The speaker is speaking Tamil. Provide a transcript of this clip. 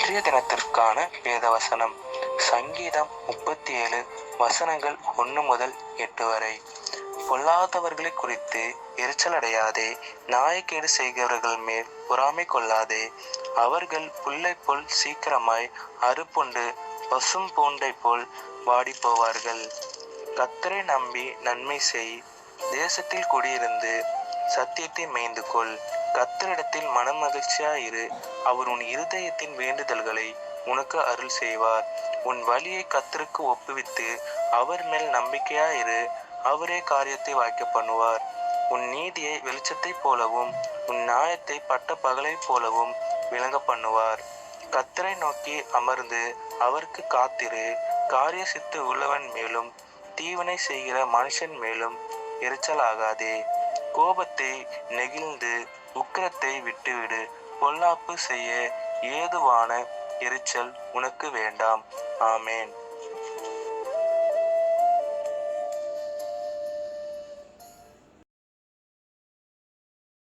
இன்றைய தினத்திற்கான வேதவசனம் சங்கீதம் 37 வசனங்கள் 1 முதல் 8 வரை. பொல்லாதவர்களை குறித்து எரிச்சல் அடையாதே, நியாயக்கேடு செய்கிறவர்கள் மேல் பொறாமை கொள்ளாதே. அவர்கள் புல்லை போல் சீக்கிரமாய் அறுப்புண்டு பசும் பூண்டை போல் வாடி போவார்கள். கர்த்தரை நம்பி நன்மை செய், தேசத்தில் குடியிருந்து சத்தியத்தை மேய்ந்து கொள். கர்த்தரிடத்தில் மனமகிழ்ச்சியாயிரு, அவர் உன் இருதயத்தின் வேண்டுதல்களை உனக்கு அருள் செய்வார். உன் வழியை கர்த்தருக்கு ஒப்புவித்து அவர் மேல் நம்பிக்கையாயிரு, அவரே காரியத்தை வாய்க்க பண்ணுவார். உன் நீதியை வெளிச்சத்தைப் போலவும் உன் நியாயத்தை பட்ட பகலைப் போலவும் விளங்க பண்ணுவார். கர்த்தரை நோக்கி அமர்ந்து அவருக்கு காத்திரு. காரிய சித்து உள்ளவன் மேலும் தீவினை செய்கிற மனுஷன் மேலும் எரிச்சலாகாதே. கோபத்தை நெகிழ்ந்து உக்கிரத்தை விட்டுவிடு. பொல்லாப்பு செய்ய ஏதுவான எரிச்சல் உனக்கு வேண்டாம். ஆமேன்.